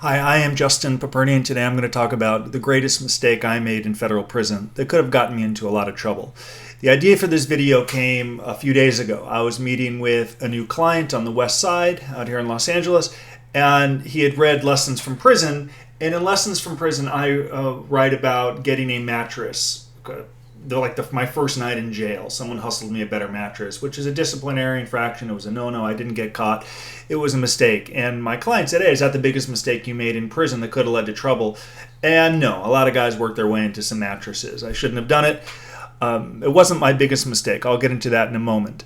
Hi, I am Justin Paperny, and today I'm going to talk about the greatest mistake I made in federal prison that could have gotten me into a lot of trouble. The idea for this video came a few days ago. I was meeting with a new client on the west side out here in Los Angeles, and he had read Lessons from Prison. And in Lessons from Prison, I write about getting a mattress. They're like my first night in jail. Someone hustled me a better mattress, which is a disciplinary infraction. It was a no-no. I didn't get caught. It was a mistake. And my client said, hey, is that the biggest mistake you made in prison that could have led to trouble? And no, a lot of guys worked their way into some mattresses. I shouldn't have done it. It wasn't my biggest mistake. I'll get into that in a moment.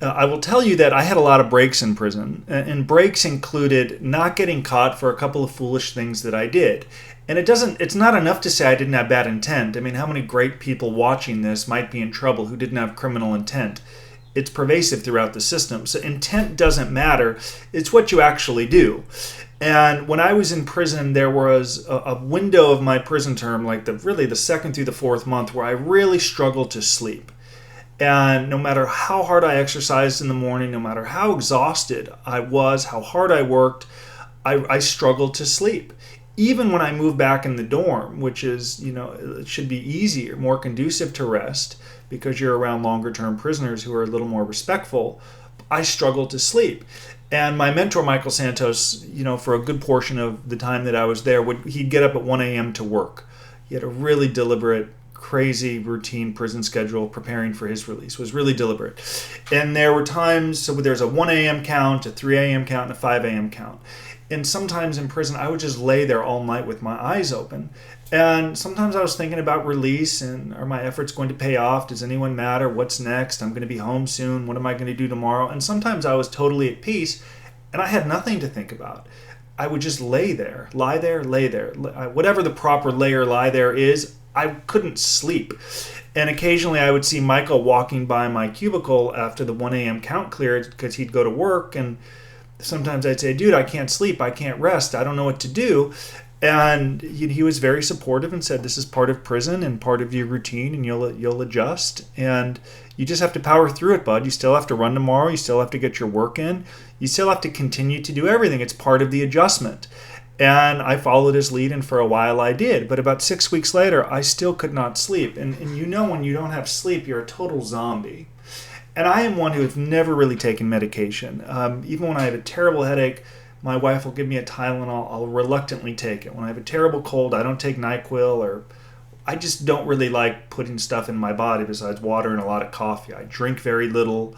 I will tell you that I had a lot of breaks in prison, and breaks included not getting caught for a couple of foolish things that I did. And it's not enough to say I didn't have bad intent. I mean, how many great people watching this might be in trouble who didn't have criminal intent? It's pervasive throughout the system. So intent doesn't matter. It's what you actually do. And when I was in prison, there was a window of my prison term, like the second through the fourth month, where I really struggled to sleep. And no matter how hard I exercised in the morning, no matter how exhausted I was, how hard I worked, I struggled to sleep. Even when I moved back in the dorm, which is, it should be easier, more conducive to rest because you're around longer term prisoners who are a little more respectful, I struggled to sleep. And my mentor, Michael Santos, for a good portion of the time that I was there, he'd get up at 1 a.m. to work. He had a really deliberate, crazy routine prison schedule preparing for his release. It was really deliberate. And there were times, so there's a 1 a.m. count, a 3 a.m. count, and a 5 a.m. count. And sometimes in prison, I would just lay there all night with my eyes open. And sometimes I was thinking about release and are my efforts going to pay off? Does anyone matter? What's next? I'm going to be home soon. What am I going to do tomorrow? And sometimes I was totally at peace and I had nothing to think about. I would just lie there, lay there. Whatever the proper lay or lie there is, I couldn't sleep. And occasionally I would see Michael walking by my cubicle after the 1 a.m. count cleared because he'd go to work, and sometimes I'd say, dude, I can't sleep. I can't rest. I don't know what to do. And he was very supportive and said, this is part of prison and part of your routine, and you'll adjust. And you just have to power through it, bud. You still have to run tomorrow. You still have to get your work in. You still have to continue to do everything. It's part of the adjustment. And I followed his lead, and for a while I did. But about 6 weeks later, I still could not sleep. And when you don't have sleep, you're a total zombie. And I am one who has never really taken medication. Even when I have a terrible headache, my wife will give me a Tylenol. I'll reluctantly take it. When I have a terrible cold, I don't take NyQuil, or I just don't really like putting stuff in my body besides water and a lot of coffee. I drink very little,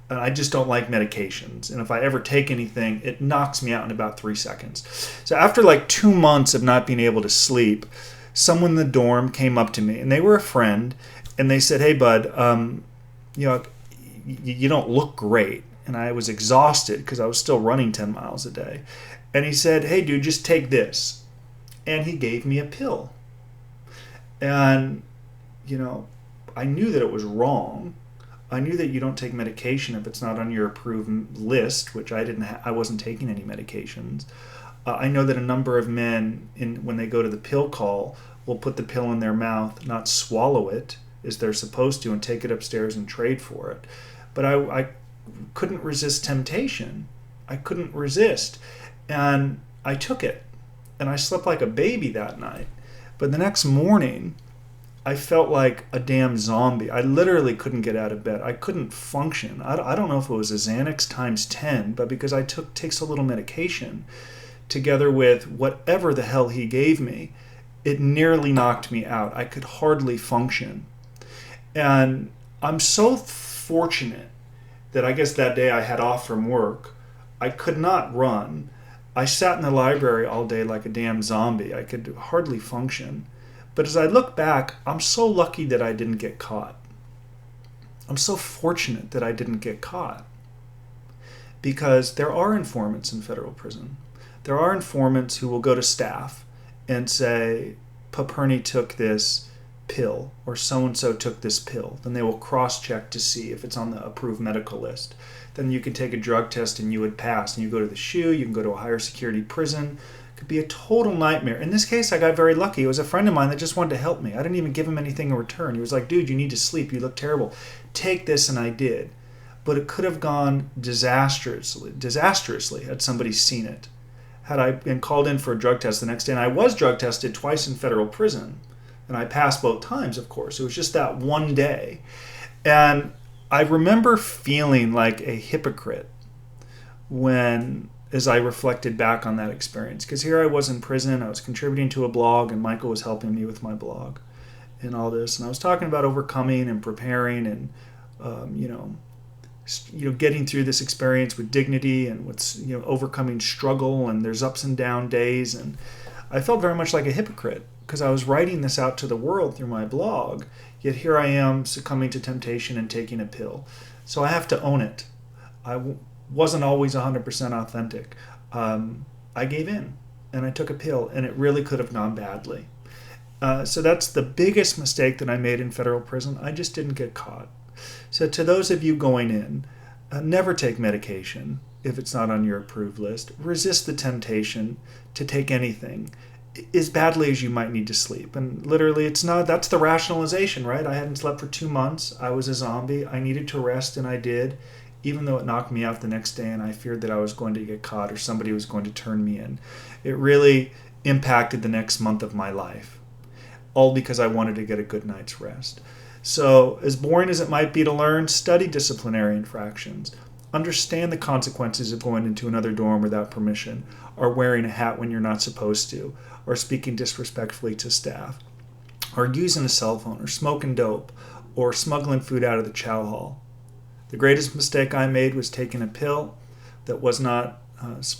and I just don't like medications. And if I ever take anything, it knocks me out in about 3 seconds. So after like 2 months of not being able to sleep, someone in the dorm came up to me, and they were a friend, and they said, hey, bud, you don't look great. And I was exhausted because I was still running 10 miles a day. And he said, hey, dude, just take this. And he gave me a pill. And, I knew that it was wrong. I knew that you don't take medication if it's not on your approved list, which I wasn't taking any medications. I know that a number of men, when they go to the pill call, will put the pill in their mouth, not swallow it as they're supposed to, and take it upstairs and trade for it. But I couldn't resist temptation. I couldn't resist. And I took it. And I slept like a baby that night. But the next morning, I felt like a damn zombie. I literally couldn't get out of bed. I couldn't function. I don't know if it was a Xanax times 10, but because I take so little medication, together with whatever the hell he gave me, it nearly knocked me out. I could hardly function. And I'm so fortunate that I guess that day I had off from work. I could not run. I sat in the library all day like a damn zombie. I could hardly function. But as I look back, I'm so lucky that I didn't get caught. I'm so fortunate that I didn't get caught. Because there are informants in federal prison. There are informants who will go to staff and say, Paperny took this pill, or so-and-so took this pill. Then they will cross-check to see if it's on the approved medical list. Then you can take a drug test and you would pass. And you go to the SHU, you can go to a higher security prison. It could be a total nightmare. In this case, I got very lucky. It was a friend of mine that just wanted to help me. I didn't even give him anything in return. He was like, dude, you need to sleep. You look terrible. Take this, and I did. But it could have gone disastrously had somebody seen it. had I been called in for a drug test the next day, and I was drug tested twice in federal prison, and I passed both times, of course. It was just that one day. And I remember feeling like a hypocrite as I reflected back on that experience. Because here I was in prison, I was contributing to a blog, and Michael was helping me with my blog and all this. And I was talking about overcoming and preparing and, getting through this experience with dignity and overcoming struggle, and there's ups and down days. And I felt very much like a hypocrite because I was writing this out to the world through my blog, yet here I am succumbing to temptation and taking a pill. So I have to own it. I wasn't always 100% authentic. I gave in and I took a pill, and it really could have gone badly. So that's the biggest mistake that I made in federal prison. I just didn't get caught. So to those of you going in, never take medication if it's not on your approved list. Resist the temptation to take anything as badly as you might need to sleep. And literally, that's the rationalization, right? I hadn't slept for 2 months. I was a zombie. I needed to rest, and I did, even though it knocked me out the next day and I feared that I was going to get caught or somebody was going to turn me in. It really impacted the next month of my life, all because I wanted to get a good night's rest. So, as boring as it might be to learn, study disciplinary infractions. Understand the consequences of going into another dorm without permission, or wearing a hat when you're not supposed to, or speaking disrespectfully to staff, or using a cell phone, or smoking dope, or smuggling food out of the chow hall. The greatest mistake I made was taking a pill that was not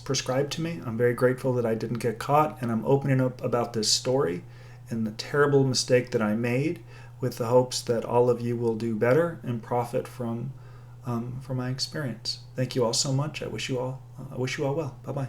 prescribed to me. I'm very grateful that I didn't get caught, and I'm opening up about this story and the terrible mistake that I made, with the hopes that all of you will do better and profit from my experience. Thank you all so much. I wish you all well. Bye-bye.